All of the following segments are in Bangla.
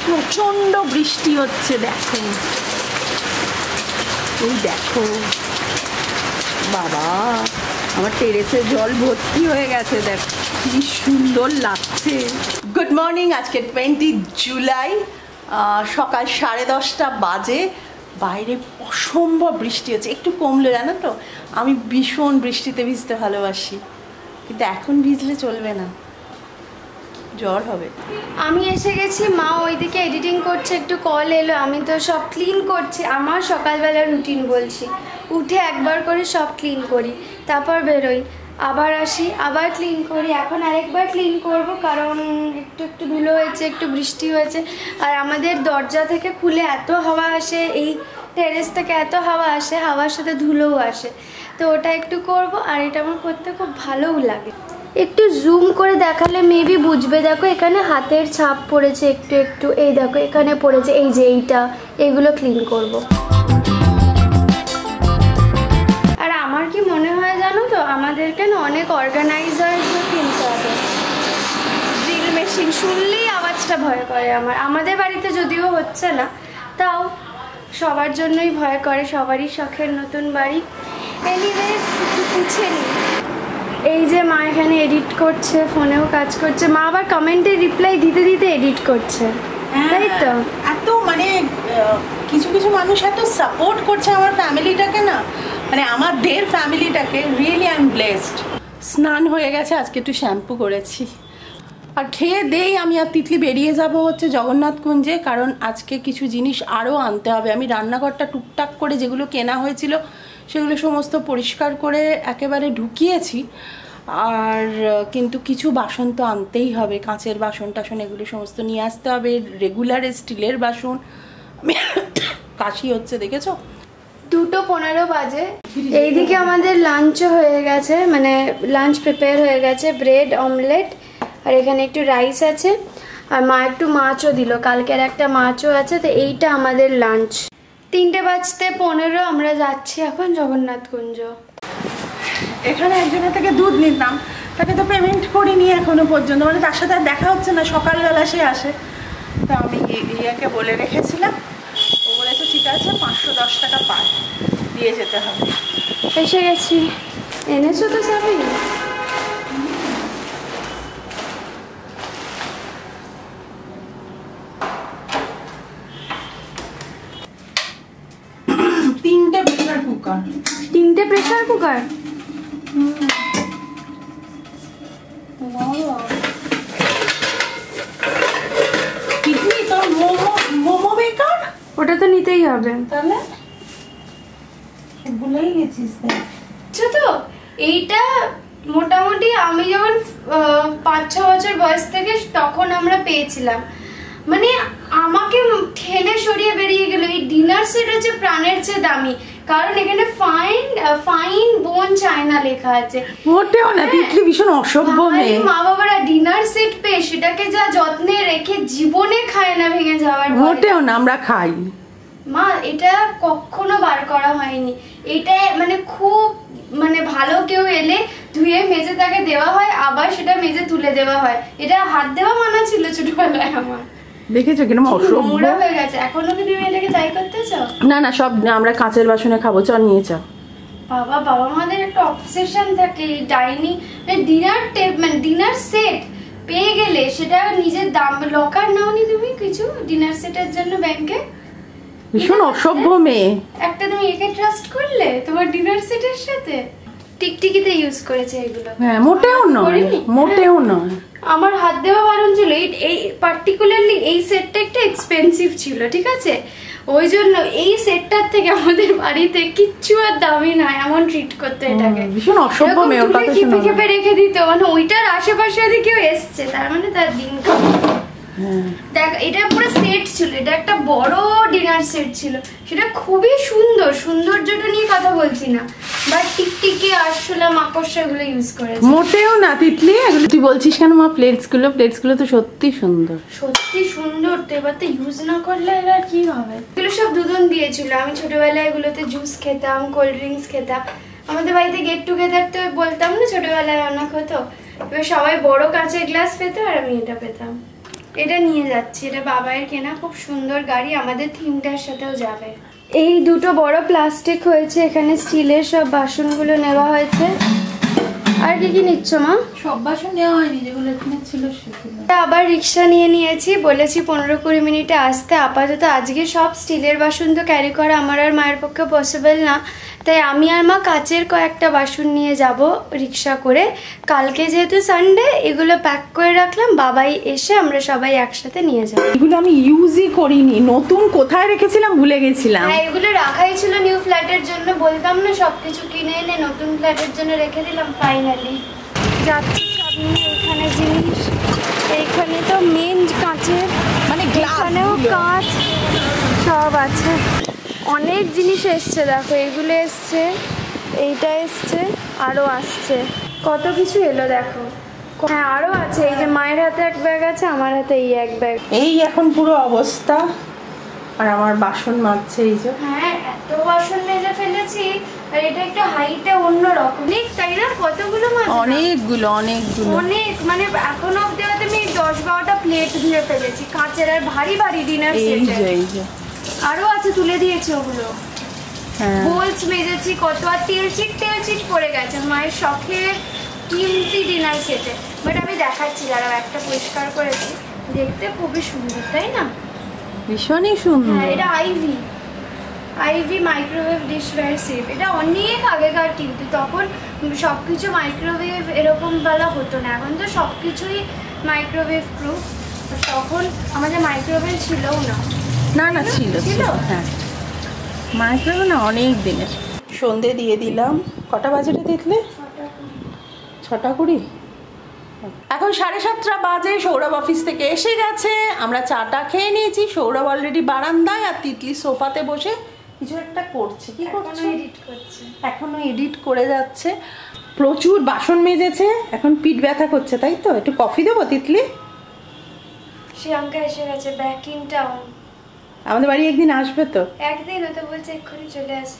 প্রচন্ড বৃষ্টি হচ্ছে, দেখো এই দেখো বাবা, আমার টেরেসে জল ভর্তি হয়ে গেছে, দেখ কি সুন্দর লাগছে। গুড মর্নিং, আজকে 20 জুলাই, সকাল 10:30 বাজে। বাইরে অসম্ভব বৃষ্টি হচ্ছে, একটু কমলো জানো তো। আমি ভীষণ বৃষ্টিতে ভিজতে ভালোবাসি, কিন্তু এখন ভিজলে চলবে না, জ্বর হবে। আমি এসে গেছি, মা ওইদিকে এডিটিং করছে, একটু কল এলো, আমি তো সব ক্লিন করছি। আমার সকালবেলা রুটিন বলছি, উঠে একবার করে সব ক্লিন করি, তারপর বেরোই, আবার আসি, আবার ক্লিন করি। এখন আরেকবার ক্লিন করব, কারণ একটু একটু ধুলো হয়েছে, একটু বৃষ্টি হয়েছে। আর আমাদের দরজা থেকে খুলে এত হাওয়া আসে, এই টেরেস থেকে এত হাওয়া আসে, হাওয়ার সাথে ধুলোও আসে, তো ওটা একটু করব। আর এটা আমার করতে খুব ভালোও লাগে। একটু জুম করে দেখালে মেবি বুঝবে। দেখো এখানে হাতের ছাপ পড়েছে একটু একটু, এই দেখো এখানে পড়েছে, এই যে এইটা, এগুলো ক্লিন করব। আর আমার কি মনে হয় জানো তো, আমাদেরকে না অনেক অর্গানাইজার কিনতে হবে। ড্রিল মেশিন শুনলেই আওয়াজটা ভয় করে আমার। আমাদের বাড়িতে যদিও হচ্ছে না, তাও সবার জন্যই ভয় করে, সবারই শখের নতুন বাড়ি। এনিওয়েজ পুছে নি। এই যে মা এখানে এডিট করছে, ফোনেও কাজ করছে, মা আবার কমেন্টে রিপ্লাই দিতে দিতে এডিট করছে, তাই তো। এত মানে কিছু কিছু মানুষ এত সাপোর্ট করছে আমার ফ্যামিলিটাকে না, মানে আমাদের ফ্যামিলিটাকে। Really I am blessed. স্নান হয়ে গেছে, আজকে একটু শ্যাম্পু করেছি, আর খেয়ে দেই আমি আর তিতলি বেরিয়ে যাব হচ্ছে জগন্নাথকুঞ্জে, কারণ আজকে কিছু জিনিস আরও আনতে হবে। আমি রান্নাঘরটা টুকটাক করে যেগুলো কেনা হয়েছিল সেগুলো সমস্ত পরিষ্কার করে একেবারে ঢুকিয়েছি, আর কিন্তু কিছু বাসন তো আনতেই হবে, কাঁচের বাসন টাসন এগুলো সমস্ত নিয়ে আসতে হবে, রেগুলার স্টিলের বাসন। কাশি হচ্ছে দেখেছো। 2:15 বাজে। এইদিকে আমাদের লাঞ্চও হয়ে গেছে, মানে লাঞ্চ প্রিপেয়ার হয়ে গেছে, ব্রেড অমলেট, আর এখানে একটু রাইস আছে, আর মা একটু মাছও দিল, কালকের একটা মাছও আছে। তো এইটা আমাদের লাঞ্চ। 3:15 আমরা যাচ্ছি এখন জগন্নাথকুঞ্জ। এখানে একজনের থেকে দুধ নিতাম, তাকে তো পেমেন্ট করিনি এখনো পর্যন্ত, মানে তার সাথে আর দেখা হচ্ছে না, সকালবেলা সে আসে। তো আমি ইয়াকে বলে রেখেছিলাম, ও বলেছে ঠিক আছে 510 টাকা পার দিয়ে যেতে হবে। এসে গেছি। এনেছো তো সবই? তিনটে প্রেসার কুকার। 3টে প্রেসার কুকার? মোমো বেকার, ওটা তো নিতেই হবে। তাহলে ভুলেই গেছিস তো। এইটা মোটামুটি আমি যখন 5-6 বছর বয়স থেকে তখন আমরা পেয়েছিলাম, মানে আমাকে ঠেলে সরিয়ে বেরিয়ে গেল। এই ডিনার সেট হচ্ছে প্রাণের চেয়ে দামি, কারণ এখানে ফাইন বোন চায়না লেখা আছে। মোটেও না, তিতলি ভীষণ অসভ্য মেয়ে। মা বাবারা ডিনার সেট পেয়ে সেটাকে যা যত্নে রেখে জীবনে খায় না ভেঙে যাওয়ার। মোটেও না, আমরা খাই। মা এটা কখনো বার করা হয়নি, এটা মানে খুব মানে ভালো কেউ এলে ধুয়ে মেজে তাকে দেওয়া হয়, আবার সেটা মেজে তুলে দেওয়া হয়। এটা হাত দেওয়া মানা ছিল ছোটবেলায় আমার। দেখেছো কিরকম অসভ্য হয়ে গেছে। এখনো কি তুমি এটাকে তাই করতে চাও? না না, সব আমরা কাঁচের বাসনে খাবো, চল নিয়ে যাও। বাবা মাদের একটা অবসেশন থাকে ডাইনিং ডিনার মানে ডিনার সেট পেয়ে গেলে সেটা নিজের দাম। লকার নাওনি তুমি কিছু ডিনার সেটের জন্য ব্যাংকে? ভীষণ অসভ্য মেয়ে একটা। তুমি একে ট্রাস্ট করলে তোমার ডিনার সেটের সাথে? টিকটিকিতে ইউজ করেছে এগুলো। হ্যাঁ, মোটেও নয়, মোটেও নয়। আমার হাত দেওয়া বারণ ছিল। এই পার্টিকুলারলি এই সেটটা একটু এক্সপেন্সিভ ছিল, ঠিক আছে, ওই জন্য এই সেটটার থেকে আমাদের বাড়িতে কিচ্ছু আর দামি না, এমন ট্রিট করতে এটাকে। ভীষণ অসভ্য মেয়ে, ওর কথা শোনা খেপে রেখে দিত, মানে ওইটার আশেপাশে যদি কেউ এসছে তার মানে তার দিন খাবে। দেখ এটা পুরো সেট ছিল, এটা একটা বড় ডিনার সেট ছিল, সেটা খুবই সুন্দর। সৌন্দর্যটা নিয়ে কথা বলছি না, বাট টিকটিকি আরশোলা মাকড়সা এগুলো ইউজ করেছে। মোটেও না তিতলি, এগুলো তুই বলছিস কেন মা? প্লেটসগুলো তো সত্যি সুন্দর, সত্যি সুন্দর। তো এবার তো ইউজ না করলে এবার কি হবে? এগুলো সব দুধন দিয়েছিল। আমি ছোটবেলায় এগুলোতে জুস খেতাম, কোল্ড ড্রিঙ্কস খেতাম। আমাদের বাড়িতে গেট টুগেদার তো বলতাম না ছোটবেলায় অনেক হতো, এবার সবাই বড় কাঁচের গ্লাস পেত আর আমি এটা পেতাম। এটা নিয়ে যাচ্ছি, এটা বাবাইয়ের কেনা খুব সুন্দর গাড়ি, আমাদের থিমটার সাথেও যাবে। এই দুটো বড় প্লাস্টিক হয়েছে, এখানে স্টিলের সব বাসনগুলো নেওয়া হয়েছে। আর কি কি নিচ্ছ মা? সব বাসন নেওয়া হয়নি, যেগুলো এখানে ছিল সেগুলো। আবার রিক্সা নিয়ে নিয়েছি, বলেছি 15-20 মিনিটে আসতে। আপাতত আজকে সব স্টিলের বাসন তো ক্যারি করা আমার আর মায়ের পক্ষে পসিবল না, তাই আমি আর মা কাচের কয়েকটা বাসন নিয়ে যাব রিক্সা করে। কালকে যেহেতু সানডে, এগুলো প্যাক করে রাখলাম, বাবাই এসে আমরা সবাই একসাথে নিয়ে যাব। এগুলো আমি ইউজই করিনি, নতুন কোথায় রেখেছিলাম ভুলে গেছিলাম। হ্যাঁ, এগুলো রাখাই ছিল নিউ ফ্ল্যাটের জন্য, বলতাম না সবকিছু কিনে এনে নতুন ফ্ল্যাটের জন্য রেখে দিলাম। ফাইনালি যাচ্ছি সব নিয়ে। এখানে জিনিস, এইখানে তো মেন কাঁচের, মানে এখানেও কাঁচ সব আছে। অনেক জিনিস এসছে, দেখো এগুলো এসছে, এইটা এসছে, আরও আসছে, কত কিছু এলো দেখো। হ্যাঁ আরও আছে, এই যে মায়ের হাতে এক ব্যাগ আছে, আমার হাতে এই এক ব্যাগ। এই এখন পুরো অবস্থা। আর আমার বাসন মাজছে এই যে। হ্যাঁ, এত বাসন মেজে ফেলেছি, আর এটা একটু হাইটে অন্যরকম, তাই না? কতগুলো মাছ, অনেকগুলো অনেক, মানে এখনো অব্দি হয়তো আমি 10-12টা প্লেট ধুয়ে ফেলেছি কাঁচের, আর ভারী ভারী ডিনার সেট। এই যে আরো আছে, তুলে দিয়েছে ওগুলো। হ্যাঁ, বোলস মেজেছি কত, আর তেল চিট পড়ে গেছে মায়ের শখের কিমতি ডিনার সেটে। বাট আমি দেখাচ্ছি, দাঁড়াও, একটা পরিষ্কার করেছি, দেখতে খুবই সুন্দর, তাই না? ভীষণই সুন্দর। হ্যাঁ, এটা আইভি মাইক্রোওয়েভ ডিশওয়্যার সেট। এটা অনেক আগেকার, কিন্তু তখন সবকিছু মাইক্রোওয়েভ এরকম বেলা হতো না, এখন তো সবকিছুই মাইক্রোওয়েভ প্রুফ। তখন আমাদের মাইক্রোওয়েভ ছিলও না। না ছিল। হ্যাঁ, মাইক্রোওয়েভ না অনেক দিনের। সন্ধে দিয়ে দিলাম। কটা বাজে রে দেখলে? 6:20। এখন 7:30 বাজে। সৌরভ অফিস থেকে এসে গেছে, আমরা চাটা খেয়ে নিয়েছি। সৌরভ অলরেডি বারান্দায়, আর তিতলি সোফাতে বসে কিছু একটা করছে। কি করছে? এখনো এডিট করে যাচ্ছে। প্রচুর বাসন মেজেছে, এখন পিঠ ব্যথা করছে, তাই তো? একটু কফি দেবো তিতলি? শ্রীলঙ্কা এসে গেছে, ব্যাক ইন টাউন। আমাদের বাড়ি একদিন আসবে তো? একদিন তো বলছে, এক্ষুনি চলে আসে।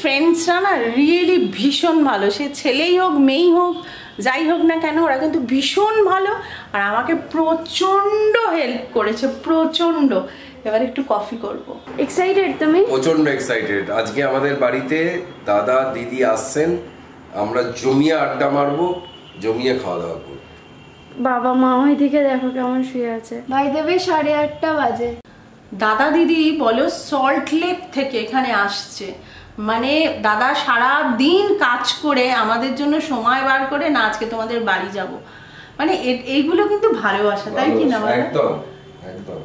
ফ্রেন্ডসরা না রিয়েলি ভীষণ ভালো, সে ছেলেই হোক মেয়েই হোক, যাই হোক না কেন, ওরা কিন্তু ভীষণ ভালো। আর আমাকে প্রচন্ড হেল্প করেছে, প্রচন্ড। এবার একটু কফি করব। এক্সাইটেড তুমি? প্রচন্ড এক্সাইটেড। আজকে আমাদের বাড়িতে দাদা দিদি আসছেন, আমরা জমিয়ে আড্ডা মারবো, জমিয়ে খাওয়া দাওয়া করবো। বাবা মা ওইদিকে দেখো কেমন শুয়ে আছে। ভাই দেবে 8:30 বাজে। দাদা দিদি বলো সল্ট লেক থেকে এখানে আসছে, মানে দাদা সারা দিন কাজ করে আমাদের জন্য সময় বার করে না আজকে তোমাদের বাড়ি যাব, মানে এইগুলো কিন্তু ভালোবাসা, তাই কি না? একদম একদম,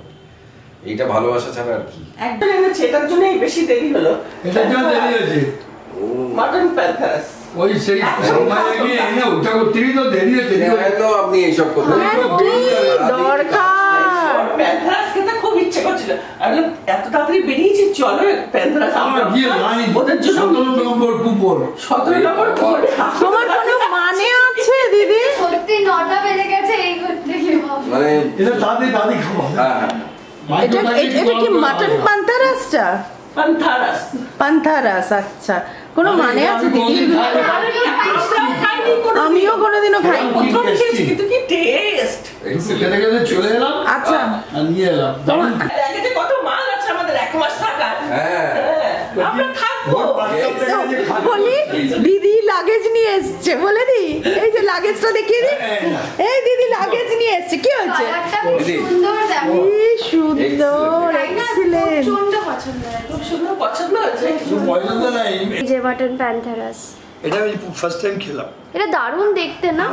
এইটা ভালোবাসা ছাড়া আর কি। একদম এনেছে, এটার জন্যই বেশি দেরি হলো। এটার জন্য দেরি হয়েছে। মাটন প্যান্থারাস ওই সেই সময় গিয়ে এনে ওটা করতেই তো দেরি হয়েছে। কেন আপনি এইসব কথা দরকার? প্যান্থারাস খেতে খুব ইচ্ছে করছিল, আমি এত তাড়াতাড়ি বেরিয়েছি, চলো প্যান্থারাস আমরা গিয়ে লাইন ওদের জন্য 17 নম্বর কুপন। 17 নম্বর কুপন। তোমার কোনো মানে আছে দিদি? সত্যি 9টা বেজে গেছে, এই করতে গিয়ে মানে এটা দাদি খাবো। হ্যাঁ এটা কি মাটন প্যান্থারাসটা? প্যান্থারাস, আচ্ছা। কোনো মানে আছে দিদি? আমিও কোনোদিনও খাইনি, প্রথম খেয়েছি, কিন্তু কি টেস্ট। খেতে খেতে চলে এলাম, আচ্ছা, আর নিয়ে এলাম। লাগেজে কত মাল আছে আমাদের 1 মাস থাকার। হ্যাঁ, আমরা থাকবো। বলি দিদি লাগেজ নিয়ে এসছে, বলে দি এই যে লাগেজটা দেখিয়ে দি। এই দিদি লাগেজ নিয়ে এসছে, কি হয়েছে? সুন্দর দেখো, কি সুন্দর, এক্সিলেন্ট। খুব সুন্দর পছন্দ হয়েছে। পয়সা তো নাই। এই যে মাটন প্যান্থারাস, এটা আমি ফার্স্ট টাইম খেলাম। এটা দারুণ দেখতে না?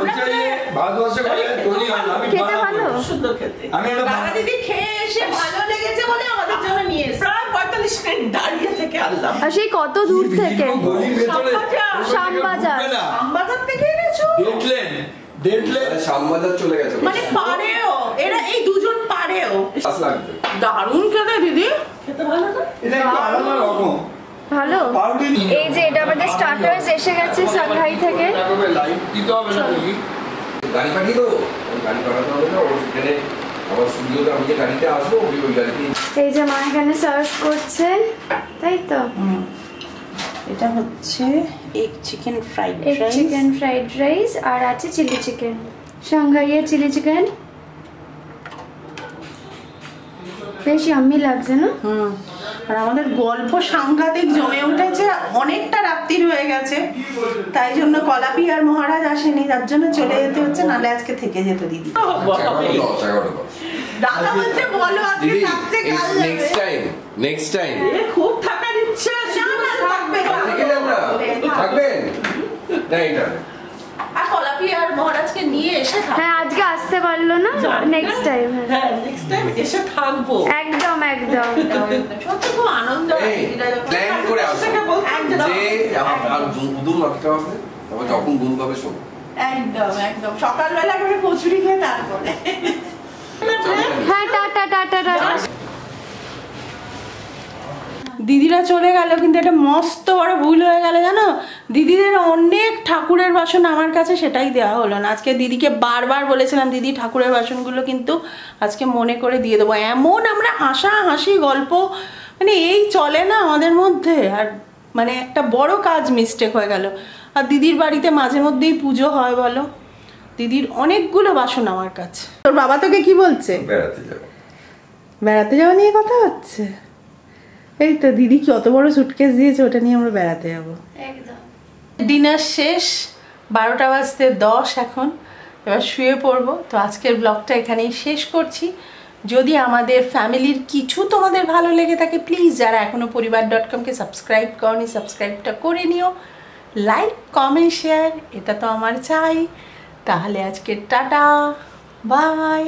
ভারতবর্ষে তৈরি হয় না, আমি খেতে ভালো, সুন্দর খেতে। আমি এটা দাদা দিদি খেয়ে এসে ভালো লেগেছে বলে আমাদের জন্য নিয়ে এসেছে। প্রায় 45 মিনিট দাঁড়িয়ে থেকে আনলাম। আর সেই কত দূর থেকে, গলির ভেতরে শ্যামবাজার। আমবাজার থেকে এনেছো? ডেটলেন শ্যামবাজার চলে গেছে, মানে পারেও এরা, এই দুজন পারেও। পাস লাগবে। দারুণ খেতে দিদি, খেতে ভালো না? এটা একটু আলাদা রকম ভালো। এই যে এটা আমাদের স্টার্টার্স এসে গেছে সাংহাই থেকে। লাইভ দিতে হবে না তুমি? গাড়ি পাঠিয়ে দেবো, গাড়ি পাঠাতে হবে না, ওর এখানে আমার স্টুডিওতে আমি যে গাড়িতে আসবো ওই গাড়িতে। এই যে মা এখানে সার্ভ করছে, তাই তো? এটা হচ্ছে egg chicken fried egg chicken fried rice, আর আছে চিলি চিকেন, সাংহাইয়ের চিলি চিকেন। বেশ ইয়াম্মি লাগছে না? আর আমাদের গল্প সাংঘাতিক জমে উঠেছে, অনেকটা রাত্রির হয়ে গেছে, তাই জন্য কলাপি আর মহারাজ আসেনি, তার জন্য চলে যেতে হচ্ছে, নাহলে আজকে থেকে যেত দিদি। দাদা বলছে বলো আজকে দিদি থাকতে কাল নেক্সট টাইম খুব থাকার ইচ্ছা থাকবে থাকবেন না এটা। আর কলাপি আর মহারাজকে নিয়ে এসে হ্যাঁ আজকে আসতে পারলো না, নেক্সট টাইম। হ্যাঁ নেক্সট টাইম এসে থাকবো। একদম একদম সত্যি খুব আনন্দ হয় দিদিরা যখন প্ল্যান করে আসো যে আর দুধ মাখতে হবে, তারপর যখন গুণ পাবে সব একদম একদম সকালবেলা করে কচুরি খেয়ে তারপরে হ্যাঁ টাটা টাটা টাটা। দিদিরা চলে গেল, কিন্তু একটা মস্ত বড় ভুল হয়ে গেল জানো, দিদিদের অনেক ঠাকুরের বাসন আমার কাছে, সেটাই দেওয়া হলো না। আজকে দিদিকে বারবার বলেছিলাম দিদি ঠাকুরের বাসনগুলো কিন্তু আজকে মনে করে দিয়ে দেবো। এমন আমরা হাসি গল্প মানে এই চলে না আমাদের মধ্যে, আর মানে একটা বড় কাজ মিস্টেক হয়ে গেল। আর দিদির বাড়িতে মাঝে মধ্যেই পুজো হয় বলো, দিদির অনেকগুলো বাসন আমার কাছে। তোর বাবা তোকে কি বলছে? বেড়াতে যাওয়া নিয়ে কথা হচ্ছে। এই তো দিদি কত বড় সুটকেস দিয়েছে, ওটা নিয়ে আমরা বেড়াতে যাবো। একদম ডিনার শেষ, 12টা বাজতে 10 এখন, এবার শুয়ে পড়বো। তো আজকের ব্লগটা এখানেই শেষ করছি। যদি আমাদের ফ্যামিলির কিছু তোমাদের ভালো লেগে থাকে, প্লিজ যারা এখনও পরিবার.com-কে সাবস্ক্রাইব করনি, সাবস্ক্রাইবটা করে নিও। লাইক কমেন্ট শেয়ার এটা তো আমার চাই। তাহলে আজকে টাটা বাই।